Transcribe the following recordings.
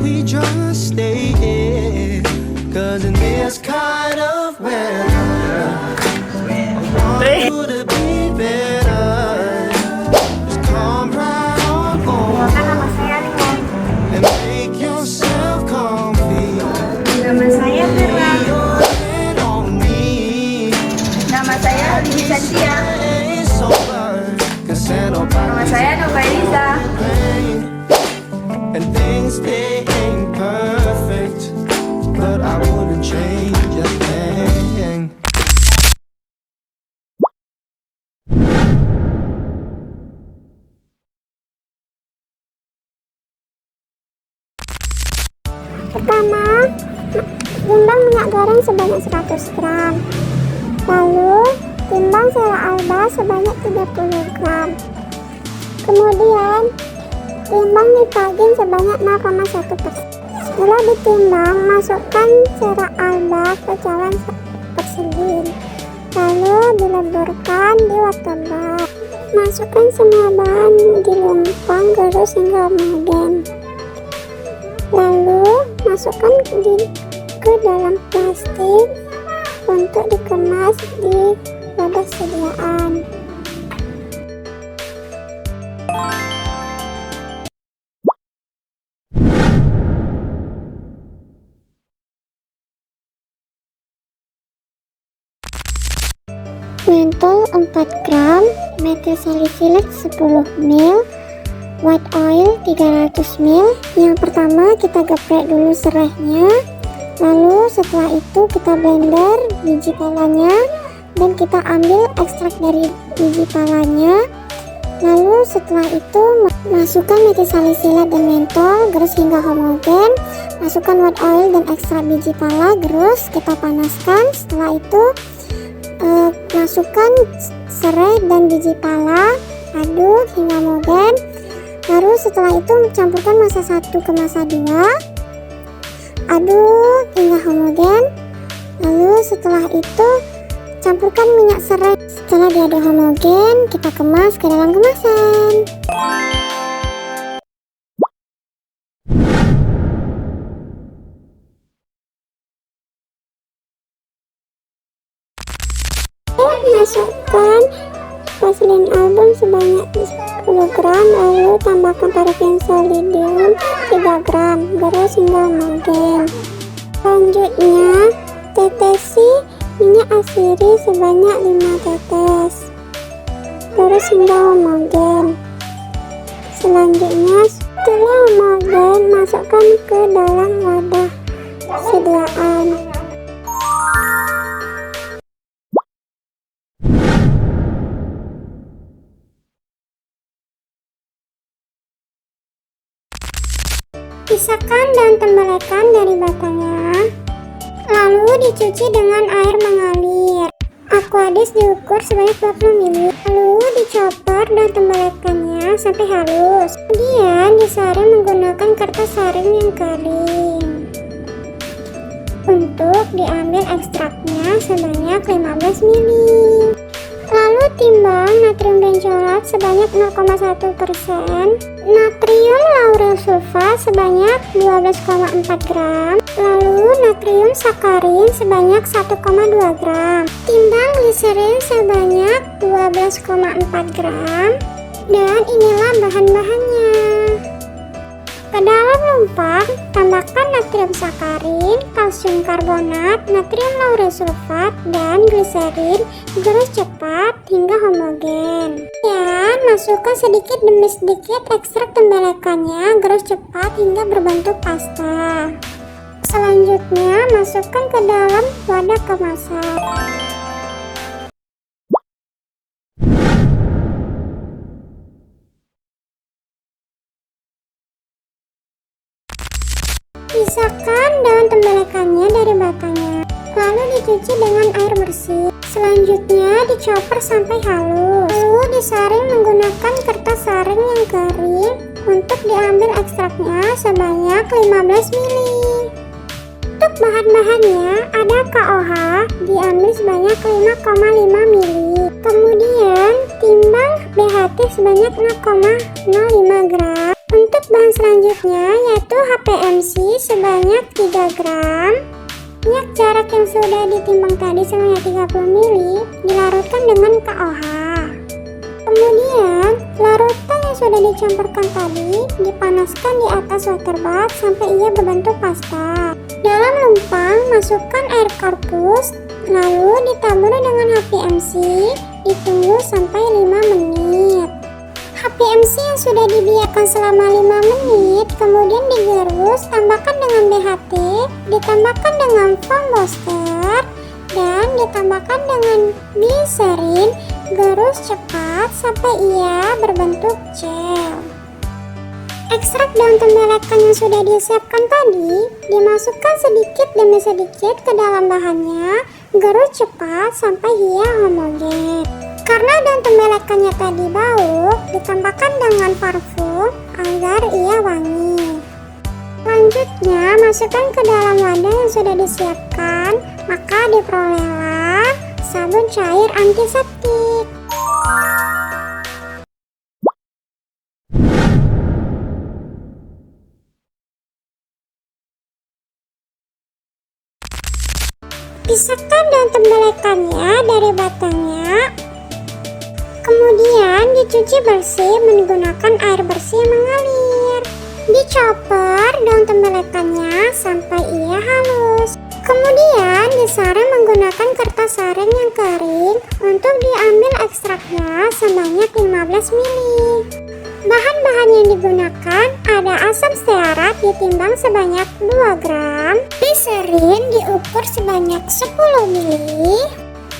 we just stay here? 'Cause in this kind of weather, I want you to be better. Just come right on home and make yourself comfy. Nama saya Vera. Lean on me. Nama saya Lili Santia. It's over, 'cause Nama saya Nova Eliza. and things they ain't perfect, but I wouldn't change a thing. Pertama, timbang minyak goreng sebanyak 100 gram. Lalu, timbang sela alba sebanyak 30 gram. Kemudian, timbang nitagin sebanyak 0,1%. Setelah ditimbang, masukkan serak alba ke cawan persegi. Lalu dileburkan di waterbak. Masukkan semua bahan di lompang gerus hingga homogen. Lalu masukkan ke dalam plastik untuk dikemas di wadah sediaan. Mentol 4 gram, metil salisilat 10 ml, white oil 300 ml. Yang pertama kita geprek dulu serainya, lalu setelah itu kita blender biji palanya dan kita ambil ekstrak dari biji palanya. Lalu setelah itu masukkan metil salisilat dan mentol, gerus hingga homogen. Masukkan white oil dan ekstrak biji pala, gerus, kita panaskan. Setelah itu masukkan serai dan biji pala, aduk hingga homogen. Lalu setelah itu campurkan massa 1 ke massa 2, aduk hingga homogen. Lalu setelah itu campurkan minyak serai. Setelah diaduk homogen, kita kemas ke dalam kemasan. Masukkan vaselin album sebanyak 10 gram, lalu tambahkan paraffin solidium 3 gram, gerus hingga homogen. Selanjutnya, tetesi minyak asiri sebanyak 5 tetes, gerus hingga homogen. Selanjutnya, setelah homogen, masukkan ke dalam wadah sediaan. Pisahkan daun tembelekan dari batangnya, lalu dicuci dengan air mengalir. Aquadis diukur sebanyak 20 ml. Lalu dicopot daun tembelekannya sampai halus. Kemudian disaring menggunakan kertas saring yang kering. Untuk diambil ekstraknya sebanyak 15 ml. Lalu timbang natrium benzoat sebanyak 0,1%, natrium lauryl sulfat sebanyak 12,4 gram, lalu natrium sakarin sebanyak 1,2 gram, timbang gliserin sebanyak 12,4 gram, dan inilah bahan-bahannya. Ke dalam lompang, tambahkan natrium sakarin, kalsium karbonat, natrium lauryl sulfat, dan gliserin, gerus cepat hingga homogen. Dan masukkan sedikit demi sedikit ekstrak tembelekannya, gerus cepat hingga berbentuk pasta. Selanjutnya, masukkan ke dalam wadah kemasan. Pisahkan daun tembelekannya dari batangnya, lalu dicuci dengan air bersih. Selanjutnya dicopot sampai halus, lalu disaring menggunakan kertas saring yang kering untuk diambil ekstraknya sebanyak 15 ml. Untuk bahan-bahannya ada KOH diambil sebanyak 5,5 ml. Kemudian timbang BHT sebanyak 0,05 gram. Untuk bahan selanjutnya yaitu HPMC sebanyak 3 gram. Minyak jarak yang sudah ditimbang tadi sebanyak 30 ml dilarutkan dengan KOH. Kemudian larutan yang sudah dicampurkan tadi dipanaskan di atas water bath sampai ia berbentuk pasta. Dalam lumpang masukkan air korpus, lalu ditaburi dengan HPMC, ditunggu sampai 5 menit. HPMC yang sudah dibiarkan selama 5 menit kemudian digerus, tambahkan dengan BHT, ditambahkan dengan foam booster, dan ditambahkan dengan gliserin. Gerus cepat sampai ia berbentuk gel. Ekstrak daun tembelekan yang sudah disiapkan tadi dimasukkan sedikit demi sedikit ke dalam bahannya. Gerus cepat sampai ia homogen. Karena daun tembelekannya tadi bau, ditambahkan dengan parfum agar ia wangi. Selanjutnya masukkan ke dalam wadah yang sudah disiapkan, maka diperolehlah sabun cair antiseptik. Pisahkan daun tembelekannya dari batangnya. Kemudian dicuci bersih menggunakan air bersih yang mengalir. Dicoper daun tembelekannya sampai ia halus. Kemudian disaring menggunakan kertas saring yang kering untuk diambil ekstraknya sebanyak 15 ml. Bahan-bahan yang digunakan ada asam stearat ditimbang sebanyak 2 gram, gliserin diukur sebanyak 10 ml,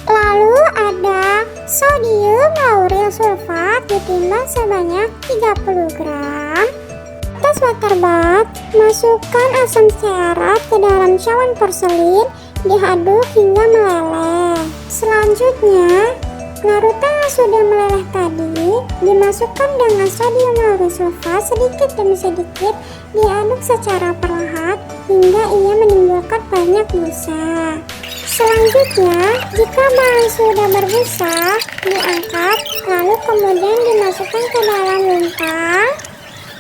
lalu ada sodium lauryl sulfat ditimbang sebanyak 30 gram. Atas water bath, masukkan asam stearat ke dalam cawan porselin, diaduk hingga meleleh. Selanjutnya, larutan yang sudah meleleh tadi dimasukkan dengan sodium lauryl sulfat sedikit demi sedikit, diaduk secara perlahan hingga ia menimbulkan banyak busa. Selanjutnya, jika bahan sudah berbusa, diangkat lalu kemudian dimasukkan ke dalam lumpang.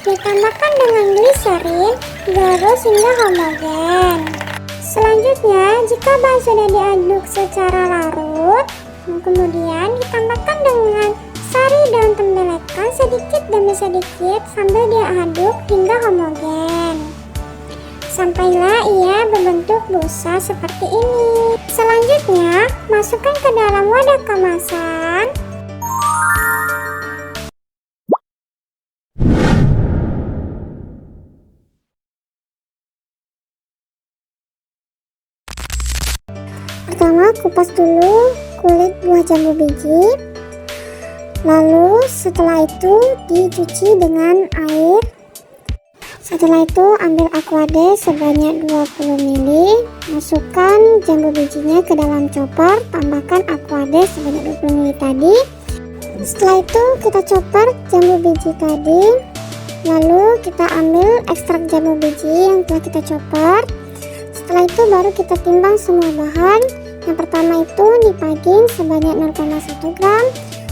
Ditambahkan dengan gliserin, gerus hingga homogen. Selanjutnya, jika bahan sudah diaduk secara larut, kemudian ditambahkan dengan sari daun tembelekan sedikit demi sedikit sambil diaduk hingga homogen. Sampailah ia berbentuk busa seperti ini. Selanjutnya, masukkan ke dalam wadah kemasan. Pertama, kupas dulu kulit buah jambu biji. Lalu setelah itu dicuci dengan air. Setelah itu ambil aquade sebanyak 20 ml. Masukkan jambu bijinya ke dalam chopper. Tambahkan aquade sebanyak 20 ml tadi. Setelah itu kita chopper jambu biji tadi. Lalu kita ambil ekstrak jambu biji yang telah kita chopper. Setelah itu baru kita timbang semua bahan. Yang pertama itu nipagin sebanyak 0,1 gram.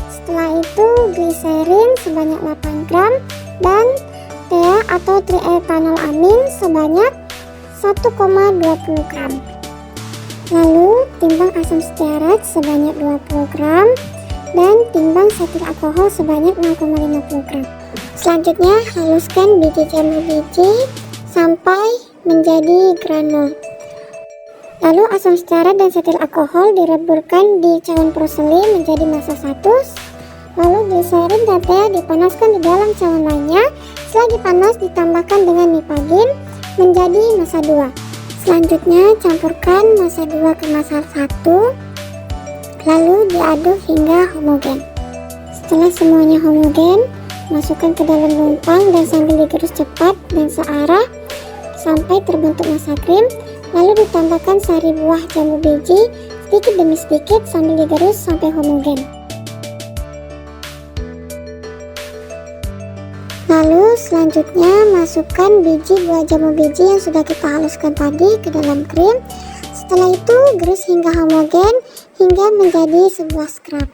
Setelah itu gliserin sebanyak 8 gram. Dan TEA atau trietanolamine sebanyak 1,20 gram. Lalu timbang asam stearat sebanyak 20 gram. Dan timbang setil alkohol sebanyak 0,50 gram. Selanjutnya haluskan biji jambu biji sampai menjadi granul. Lalu asam stearat dan setil alkohol direburkan di cawan porselin menjadi massa 1. Lalu gliserin dan TEA dipanaskan di dalam cawan lainnya. Setelah dipanas ditambahkan dengan nipagin menjadi massa 2. Selanjutnya campurkan massa 2 ke massa 1. Lalu diaduk hingga homogen. Setelah semuanya homogen, masukkan ke dalam lumpang dan sambil digerus cepat dan searah sampai terbentuk massa krim. Lalu ditambahkan sari buah jambu biji sedikit demi sedikit sambil digerus sampai homogen. Lalu selanjutnya masukkan biji buah jambu biji yang sudah kita haluskan tadi ke dalam krim. Setelah itu gerus hingga homogen hingga menjadi sebuah scrub.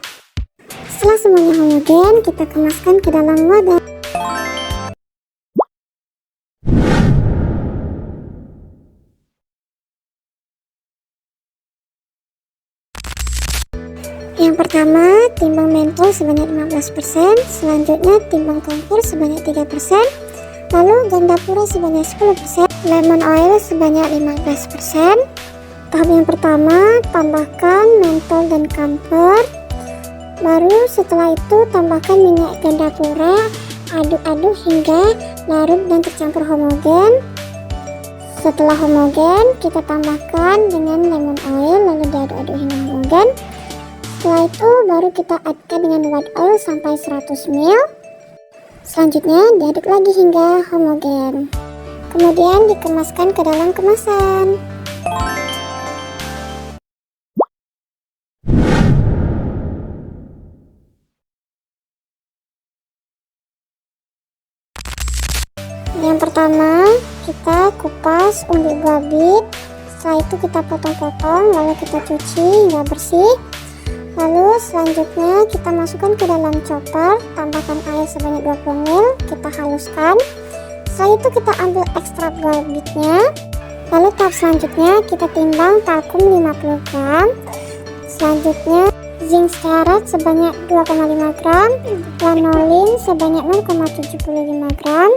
Setelah semuanya homogen, kita kemaskan ke dalam wadah. Yang pertama, timbang mentol sebanyak 15%, selanjutnya timbang kompor sebanyak 3%, lalu ganda pura sebanyak 10%, lemon oil sebanyak 15%. Tahap yang pertama, tambahkan mentol dan kamfer. Baru setelah itu tambahkan minyak ganda pura, aduk-aduk hingga larut dan tercampur homogen. Setelah homogen, kita tambahkan dengan lemon oil, lalu diaduk-aduk hingga homogen. Setelah itu baru kita adukkan dengan white oil sampai 100 ml. Selanjutnya diaduk lagi hingga homogen. Kemudian dikemaskan ke dalam kemasan. Yang pertama, kita kupas umbi buah bit. Setelah itu kita potong-potong, lalu kita cuci hingga bersih. Lalu selanjutnya kita masukkan ke dalam chopper, tambahkan air sebanyak 20 ml, kita haluskan. Setelah itu kita ambil ekstrak buah bitnya. Lalu tahap selanjutnya kita timbang talkum 50 gram. Selanjutnya zinc stearat sebanyak 2,5 gram, lanolin sebanyak 0,75 gram.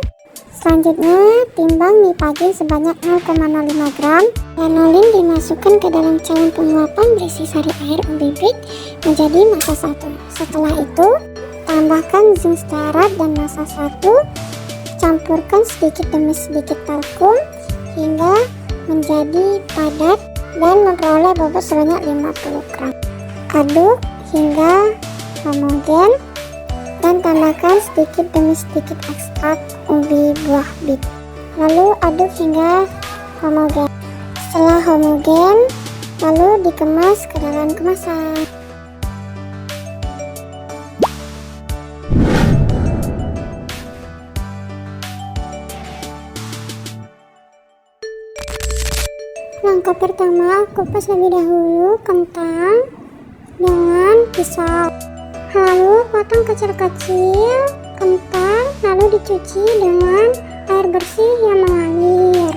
Selanjutnya timbang nipagin sebanyak 0,05 gram. Lanolin dimasukkan ke dalam cairan penguapan berisi sari air umbi bit menjadi massa 1. Setelah itu tambahkan zinc stearat dan massa 1, campurkan sedikit demi sedikit talkum hingga menjadi padat dan memperoleh bobot sebanyak 50 gram. Aduk hingga homogen dan tambahkan sedikit demi sedikit ekstrak umbi buah bit. Lalu aduk hingga homogen. Setelah homogen, lalu dikemas ke dalam kemasan. Langkah pertama, kupas lebih dahulu kentang dengan pisau. Lalu potong kecil-kecil kentang, lalu dicuci dengan air bersih yang mengalir.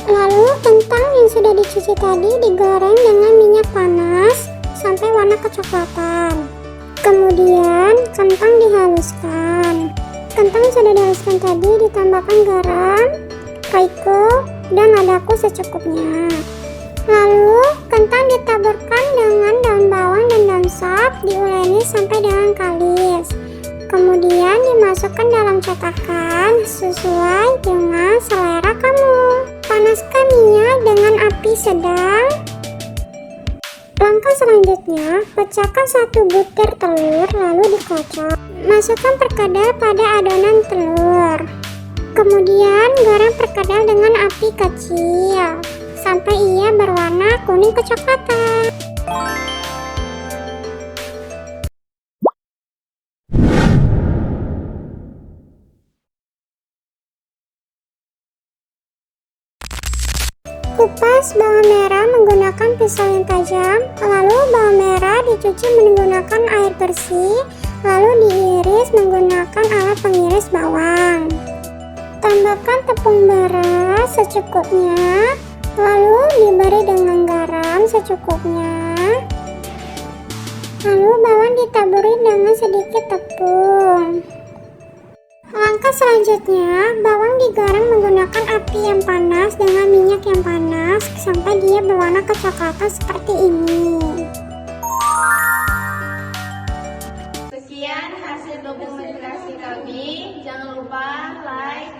Lalu kentang yang sudah dicuci tadi digoreng dengan minyak panas sampai warna kecoklatan. Kemudian kentang dihaluskan. Kentang yang sudah dihaluskan tadi ditambahkan garam, kaiko, dan ladaku secukupnya. Lalu kentang ditaburkan dengan daun bawang dan daun sop, diuleni sampai dengan kalis. Kemudian dimasukkan dalam cetakan sesuai dengan selera kamu. Panaskan minyak dengan api sedang. Langkah selanjutnya, pecahkan 1 butir telur lalu dikocok. Masukkan perkedel pada adonan telur. Kemudian goreng perkedel dengan api kecil sampai ia berwarna kuning kecoklatan. Kupas bawang merah menggunakan pisau yang tajam, lalu bawang merah dicuci menggunakan air bersih, lalu diiris menggunakan alat pengiris bawang. Tambahkan tepung beras secukupnya, lalu diberi dengan garam secukupnya. Lalu bawang ditaburi dengan sedikit tepung. Langkah selanjutnya, bawang digoreng menggunakan api yang panas dengan minyak yang panas sampai dia berwarna kecoklatan seperti ini. Sekian hasil dokumentasi kami. Jangan lupa like,